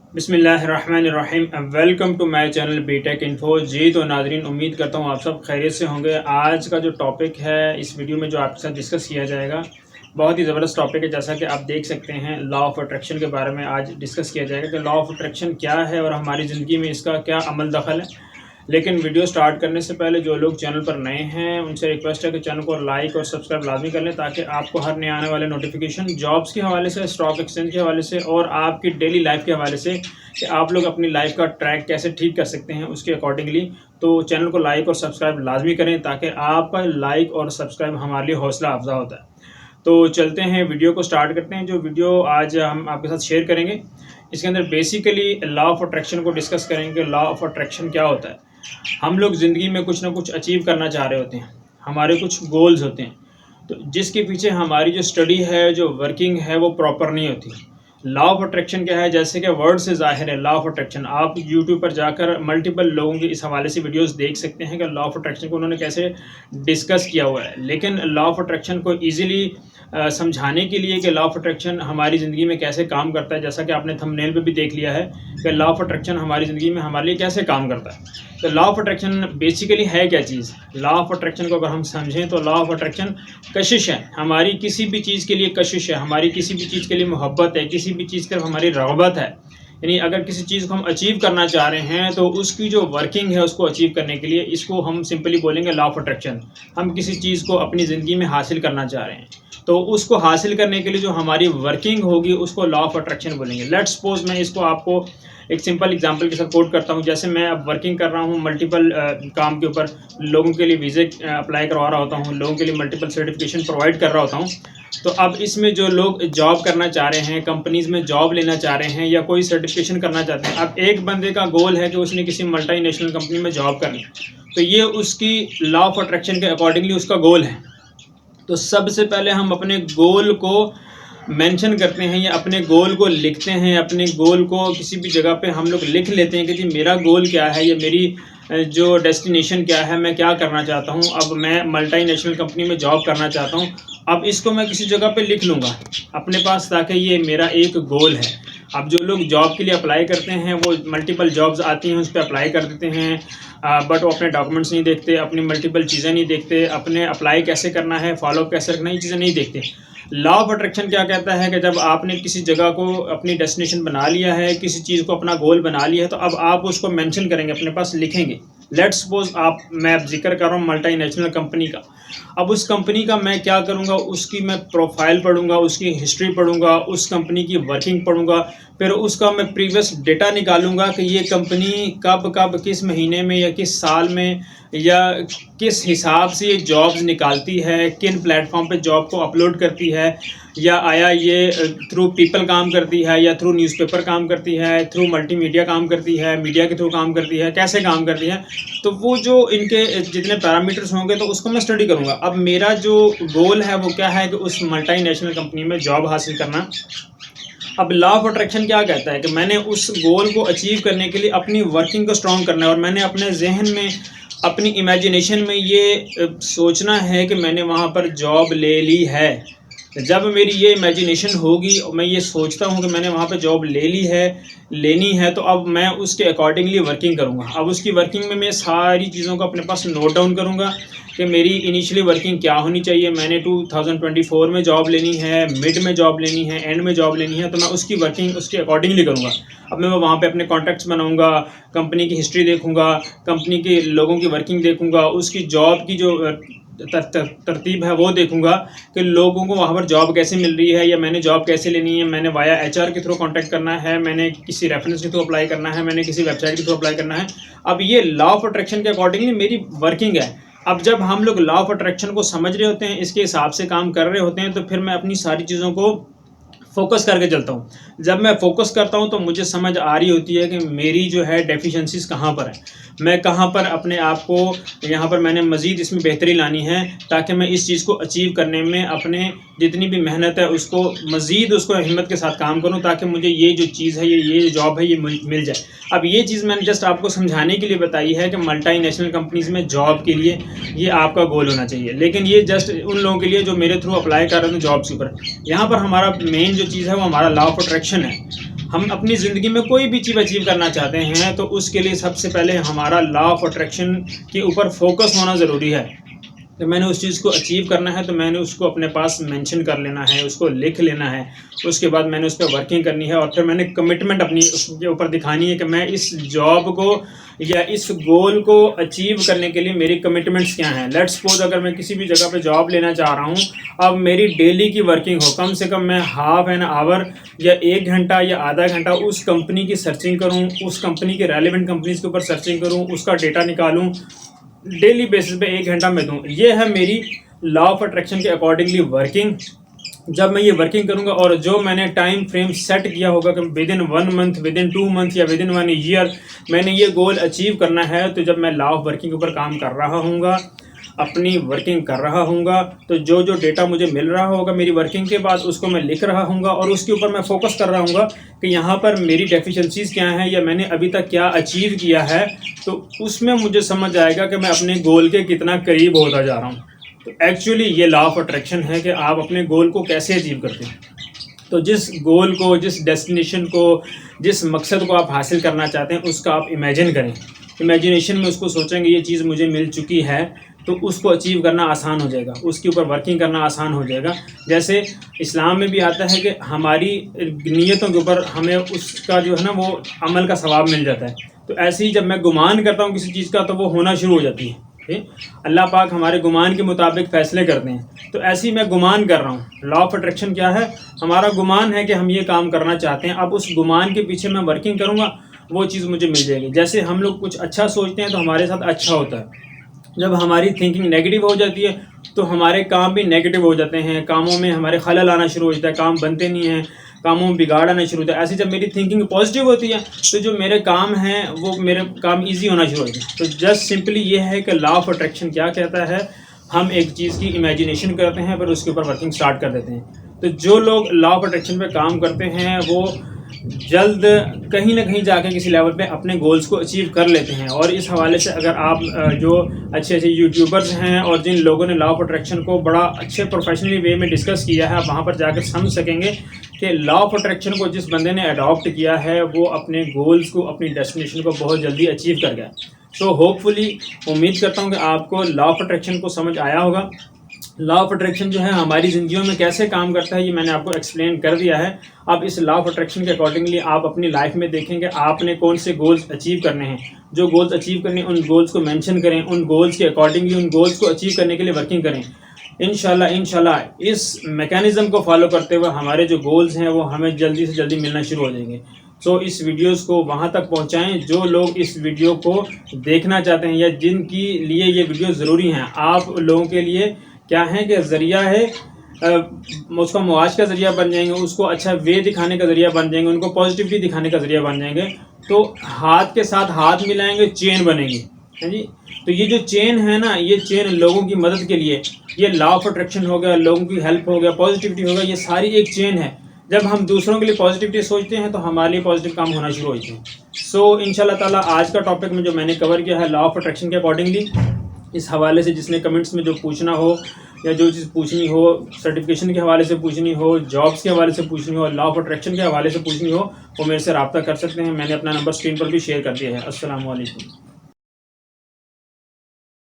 बिस्मिल्लाहिर्रहमानिर्रहीम। Welcome to my channel BTech info. जी तो नाजरीन, उम्मीद करता हूँ आप सब खैरियत से होंगे। आज का जो टॉपिक है इस वीडियो में जो आपके साथ डिस्कस किया जाएगा बहुत ही ज़बरदस्त टॉपिक है। जैसा कि आप देख सकते हैं, लॉ ऑफ अट्रैक्शन के बारे में आज डिस्कस किया जाएगा कि लॉ ऑफ अट्रैक्शन क्या है और हमारी ज़िंदगी में इसका क्या अमल दखल है। लेकिन वीडियो स्टार्ट करने से पहले जो लोग चैनल पर नए हैं उनसे रिक्वेस्ट है कि चैनल को लाइक और सब्सक्राइब लाजमी कर लें, ताकि आपको हर नए आने वाले नोटिफिकेशन जॉब्स के हवाले से, स्टॉक एक्सचेंज के हवाले से और आपकी डेली लाइफ के हवाले से कि आप लोग अपनी लाइफ का ट्रैक कैसे ठीक कर सकते हैं उसके अकॉर्डिंगली। तो चैनल को लाइक और सब्सक्राइब लाजमी करें, ताकि आपका लाइक और सब्सक्राइब हमारे लिए हौसला अफजा होता है। तो चलते हैं, वीडियो को स्टार्ट करते हैं। जो वीडियो आज हम आपके साथ शेयर करेंगे इसके अंदर बेसिकली लॉ ऑफ अट्रैक्शन को डिस्कस करेंगे। लॉ ऑफ अट्रैक्शन क्या होता है? हम लोग ज़िंदगी में कुछ ना कुछ अचीव करना चाह रहे होते हैं, हमारे कुछ गोल्स होते हैं, तो जिसके पीछे हमारी जो स्टडी है, जो वर्किंग है, वो प्रॉपर नहीं होती। लॉ ऑफ अट्रैक्शन क्या है? जैसे कि वर्ड से ज़ाहिर है, लॉ ऑफ अट्रैक्शन आप यूट्यूब पर जाकर मल्टीपल लोगों की इस हवाले से वीडियोस देख सकते हैं कि लॉ ऑफ अट्रैक्शन को उन्होंने कैसे डिस्कस किया हुआ है। लेकिन लॉ ऑफ अट्रैक्शन को ईजिली समझाने के लिए कि लॉ ऑफ अट्रैक्शन हमारी ज़िंदगी में कैसे काम करता है, जैसा कि आपने थंबनेल पे भी देख लिया है कि लॉ ऑफ अट्रैक्शन हमारी ज़िंदगी में हमारे लिए कैसे काम करता है। तो लॉ ऑफ अट्रैक्शन बेसिकली है क्या चीज़? लॉ ऑफ अट्रैक्शन को अगर हम समझें तो लॉ ऑफ अट्रैक्शन कशिश है, हमारी किसी भी चीज़ के लिए कशिश है, हमारी किसी भी चीज़ के लिए मोहब्बत है, किसी भी चीज़ की तरफ हमारी रग़बत है। यानी अगर किसी चीज़ को हम अचीव करना चाह रहे हैं तो उसकी जो वर्किंग है उसको अचीव करने के लिए, इसको हम सिंपली बोलेंगे लॉ ऑफ अट्रैक्शन। हम किसी चीज़ को अपनी ज़िंदगी में हासिल करना चाह रहे हैं तो उसको हासिल करने के लिए जो हमारी वर्किंग होगी उसको लॉ ऑफ अट्रैक्शन बोलेंगे। लेट्स सपोज मैं इसको आपको एक सिंपल एग्जांपल के साथ कोट करता हूँ। जैसे मैं अब वर्किंग कर रहा हूँ मल्टीपल काम के ऊपर, लोगों के लिए वीज़े अप्लाई करवा रहा होता हूँ, लोगों के लिए मल्टीपल सर्टिफिकेशन प्रोवाइड कर रहा होता हूँ। तो अब इसमें जो लोग जॉब करना चाह रहे हैं, कंपनीज़ में जॉब लेना चाह रहे हैं या कोई सर्टिफिकेशन करना चाहते हैं, अब एक बंदे का गोल है कि उसने किसी मल्टीनेशनल कंपनी में जॉब करनी, तो ये उसकी लॉ ऑफ अट्रैक्शन के अकॉर्डिंगली उसका गोल है। तो सबसे पहले हम अपने गोल को मेंशन करते हैं या अपने गोल को लिखते हैं। अपने गोल को किसी भी जगह पे हम लोग लिख लेते हैं कि जी मेरा गोल क्या है या मेरी जो डेस्टिनेशन क्या है, मैं क्या करना चाहता हूँ। अब मैं मल्टीनेशनल कंपनी में जॉब करना चाहता हूँ, अब इसको मैं किसी जगह पे लिख लूँगा अपने पास, ताकि ये मेरा एक गोल है। अब जो लोग जॉब के लिए अप्लाई करते हैं वो मल्टीपल जॉब्स आती हैं उस पर अप्लाई कर देते हैं, बट वो अपने डॉक्यूमेंट्स नहीं देखते, अपनी मल्टीपल चीज़ें नहीं देखते, अपने अप्लाई कैसे करना है, फॉलोअप कैसे रखना है, ये चीज़ें नहीं देखते। लॉ ऑफ अट्रैक्शन क्या कहता है कि जब आपने किसी जगह को अपनी डेस्टिनेशन बना लिया है, किसी चीज़ को अपना गोल बना लिया है, तो अब आप उसको मेंशन करेंगे, अपने पास लिखेंगे। लेट्स सपोज मैं अब जिक्र कर रहा हूँ मल्टीनेशनल कंपनी का। अब उस कंपनी का मैं क्या करूँगा, उसकी मैं प्रोफाइल पढ़ूंगा, उसकी हिस्ट्री पढ़ूंगा, उस कंपनी की वर्किंग पढ़ूंगा, फिर उसका मैं प्रीवियस डेटा निकालूंगा कि ये कंपनी कब कब किस महीने में या किस साल में या किस हिसाब से ये जॉब्स निकालती है, किन प्लेटफॉर्म पे जॉब को अपलोड करती है, या आया ये थ्रू पीपल काम करती है या थ्रू न्यूज़पेपर काम करती है, थ्रू मल्टीमीडिया काम करती है, मीडिया के थ्रू काम करती है, कैसे काम करती है। तो वो जो इनके जितने पैरामीटर्स होंगे तो उसको मैं स्टडी करूँगा। अब मेरा जो गोल है वो क्या है कि उस मल्टीनेशनल कंपनी में जॉब हासिल करना। अब लॉ ऑफ अट्रैक्शन क्या कहता है कि मैंने उस गोल को अचीव करने के लिए अपनी वर्किंग को स्ट्रॉन्ग करना है और मैंने अपने जहन में, अपनी इमेजिनेशन में ये सोचना है कि मैंने वहाँ पर जॉब ले ली है। जब मेरी ये इमेजिनेशन होगी और मैं ये सोचता हूँ कि मैंने वहाँ पे जॉब ले ली है, लेनी है, तो अब मैं उसके अकॉर्डिंगली वर्किंग करूँगा। अब उसकी वर्किंग में मैं सारी चीज़ों को अपने पास नोट डाउन करूँगा कि मेरी इनिशियली वर्किंग क्या होनी चाहिए। मैंने 2024 में जॉब लेनी है, मिड में जॉब लेनी है, एंड में जॉब लेनी है, तो मैं उसकी वर्किंग उसके अकॉर्डिंगली करूँगा। अब मैं वहाँ पे अपने कॉन्टैक्ट्स बनाऊँगा, कंपनी की हिस्ट्री देखूँगा, कंपनी के लोगों की वर्किंग देखूँगा, उसकी जॉब की जो तरतीब है वो देखूंगा कि लोगों को वहाँ पर जॉब कैसे मिल रही है या मैंने जॉब कैसे लेनी है। मैंने वाया एचआर के थ्रू कांटेक्ट करना है, मैंने किसी रेफरेंस के थ्रू अप्लाई करना है, मैंने किसी वेबसाइट के थ्रू अप्लाई करना है। अब ये लॉ ऑफ अट्रैक्शन के अकॉर्डिंगली मेरी वर्किंग है। अब जब हम लोग लॉ ऑफ अट्रैक्शन को समझ रहे होते हैं, इसके हिसाब से काम कर रहे होते हैं, तो फिर मैं अपनी सारी चीज़ों को फोकस करके चलता हूँ। जब मैं फोकस करता हूँ तो मुझे समझ आ रही होती है कि मेरी जो है डेफिशिएंसीज कहाँ पर है, मैं कहाँ पर अपने आप को यहाँ पर मैंने मज़ीद इसमें बेहतरी लानी है, ताकि मैं इस चीज़ को अचीव करने में अपने जितनी भी मेहनत है उसको मज़ीद उसको हिम्मत के साथ काम करूँ, ताकि मुझे ये जो चीज़ है, ये जॉब है, ये मिल जाए। अब ये चीज़ मैंने जस्ट आपको समझाने के लिए बताई है कि मल्टीनेशनल कंपनीज़ में जॉब के लिए ये आपका गोल होना चाहिए, लेकिन ये जस्ट उन लोगों के लिए जो मेरे थ्रू अप्लाई कर रहे थे जॉब्स के ऊपर। यहाँ पर हमारा मेन जो चीज़ है वो हमारा लॉ ऑफ अट्रैक्शन है। हम अपनी ज़िंदगी में कोई भी चीज़ अचीव करना चाहते हैं तो उसके लिए सबसे पहले हमारा लॉ ऑफ अट्रैक्शन के ऊपर फोकस होना ज़रूरी है। तो मैंने उस चीज़ को अचीव करना है तो मैंने उसको अपने पास मेंशन कर लेना है, उसको लिख लेना है। उसके बाद मैंने उस पर वर्किंग करनी है और फिर मैंने कमिटमेंट अपनी उसके ऊपर दिखानी है कि मैं इस जॉब को या इस गोल को अचीव करने के लिए मेरी कमिटमेंट्स क्या हैं। लेट्स सपोज अगर मैं किसी भी जगह पे जॉब लेना चाह रहा हूँ, अब मेरी डेली की वर्किंग हो, कम से कम मैं हाफ एन आवर या 1 घंटा या आधा घंटा उस कंपनी की सर्चिंग करूँ, उस कंपनी के रेलिवेंट कंपनीज़ के ऊपर सर्चिंग करूँ, उसका डेटा निकालूँ, डेली बेसिस पे 1 घंटा मैं दूँ। ये है मेरी लॉ ऑफ अट्रैक्शन के अकॉर्डिंगली वर्किंग। जब मैं ये वर्किंग करूंगा और जो मैंने टाइम फ्रेम सेट किया होगा कि with in 1 month, with in 2 month या विद इन 1 ईयर मैंने ये गोल अचीव करना है, तो जब मैं लॉ ऑफ वर्किंग के ऊपर काम कर रहा हूँगा, अपनी वर्किंग कर रहा हूँगा, तो जो जो डेटा मुझे मिल रहा होगा मेरी वर्किंग के बाद उसको मैं लिख रहा हूँगा और उसके ऊपर मैं फोकस कर रहा हूँगा कि यहाँ पर मेरी डेफिशिएंसीज़ क्या हैं या मैंने अभी तक क्या अचीव किया है। तो उसमें मुझे समझ आएगा कि मैं अपने गोल के कितना करीब होता जा रहा हूँ। तो एक्चुअली ये लॉ ऑफ अट्रैक्शन है कि आप अपने गोल को कैसे अचीव करते हैं। तो जिस गोल को, जिस डेस्टिनेशन को, जिस मकसद को आप हासिल करना चाहते हैं उसका आप इमेजिन करें। इमेजिनेशन में उसको सोचेंगे ये चीज़ मुझे मिल चुकी है तो उसको अचीव करना आसान हो जाएगा, उसके ऊपर वर्किंग करना आसान हो जाएगा। जैसे इस्लाम में भी आता है कि हमारी नीयतों के ऊपर हमें उसका जो है ना वो अमल का सवाब मिल जाता है। तो ऐसे ही जब मैं गुमान करता हूँ किसी चीज़ का तो वो होना शुरू हो जाती है। अल्लाह पाक हमारे गुमान के मुताबिक फ़ैसले करते हैं। तो ऐसे ही मैं गुमान कर रहा हूँ। लॉ ऑफ अट्रैक्शन क्या है? हमारा गुमान है कि हम ये काम करना चाहते हैं। अब उस गुमान के पीछे मैं वर्किंग करूँगा, वो चीज़ मुझे मिल जाएगी। जैसे हम लोग कुछ अच्छा सोचते हैं तो हमारे साथ अच्छा होता है। जब हमारी थिंकिंग नेगेटिव हो जाती है तो हमारे काम भी नेगेटिव हो जाते हैं, कामों में हमारे खलल आना शुरू हो जाता है, काम बनते नहीं हैं, कामों में बिगाड़ आना शुरू होता है। ऐसे जब मेरी थिंकिंग पॉजिटिव होती है तो जो मेरे काम हैं वो मेरे काम इजी होना शुरू हो जाते हैं। तो जस्ट सिंपली ये है कि लॉ ऑफ अट्रैक्शन क्या कहता है, हम एक चीज़ की इमेजिनेशन करते हैं फिर उसके ऊपर वर्किंग स्टार्ट कर देते हैं। तो जो लोग लॉ ऑफ अट्रैक्शन पे काम करते हैं वो जल्द कहीं ना कहीं जाके किसी लेवल पे अपने गोल्स को अचीव कर लेते हैं। और इस हवाले से अगर आप जो अच्छे अच्छे यूट्यूबर्स हैं और जिन लोगों ने लॉ ऑफ अट्रैक्शन को बड़ा अच्छे प्रोफेशनली वे में डिस्कस किया है, आप वहाँ पर जाकर समझ सकेंगे कि लॉ ऑफ अट्रैक्शन को जिस बंदे ने अडॉप्ट किया है वो अपने गोल्स को, अपनी डेस्टिनेशन को बहुत जल्दी अचीव कर गया। सो होपफुली उम्मीद करता हूँ कि आपको लॉ ऑफ अट्रैक्शन को समझ आया होगा। लॉ ऑफ अट्रैक्शन जो है हमारी ज़िंदगियों में कैसे काम करता है ये मैंने आपको एक्सप्लेन कर दिया है। अब इस लॉ ऑफ अट्रैक्शन के अकॉर्डिंगली आप अपनी लाइफ में देखेंगे आपने कौन से गोल्स अचीव करने हैं। जो गोल्स अचीव करने हैं उन गोल्स को मेंशन करें, उन गोल्स के अकॉर्डिंगली उन गोल्स को अचीव करने के लिए वर्किंग करें। इंशाल्लाह इस मैकेनिज़्म को फॉलो करते हुए हमारे जो गोल्स हैं वो हमें जल्दी से जल्दी मिलना शुरू हो जाएंगे। सो इस वीडियोस को वहाँ तक पहुँचाएँ जो लोग इस वीडियो को देखना चाहते हैं या जिनकी लिए ये वीडियो ज़रूरी हैं। आप लोगों के लिए क्या है कि ज़रिया है, उसका मुआश का ज़रिया बन जाएंगे, उसको अच्छा वे दिखाने का ज़रिया बन जाएंगे, उनको पॉजिटिविटी दिखाने का ज़रिया बन जाएंगे। तो हाथ के साथ हाथ मिलाएंगे, चेन बनेगी, है जी। तो ये जो चेन है ना, ये चेन लोगों की मदद के लिए, ये लॉ ऑफ अट्रैक्शन हो गया, लोगों की हेल्प हो गया, पॉजिटिविटी हो गया, ये सारी एक चेन है। जब हम दूसरों के लिए पॉजिटिविटी सोचते हैं तो हमारे लिए पॉजिटिव काम होना शुरू हो जाते हैं। सो इंशाल्लाह ताला आज का टॉपिक में जो मैंने कवर किया है लॉ ऑफ अट्रैक्शन के अकॉर्डिंगली, इस हवाले से जिसने कमेंट्स में जो पूछना हो या जो चीज़ पूछनी हो, सर्टिफिकेशन के हवाले से पूछनी हो, जॉब्स के हवाले से पूछनी हो, लॉ ऑफ अट्रैक्शन के हवाले से पूछनी हो, वो मेरे से रब्ता कर सकते हैं। मैंने अपना नंबर स्क्रीन पर भी शेयर कर दिया है। अस्सलाम वालेकुम।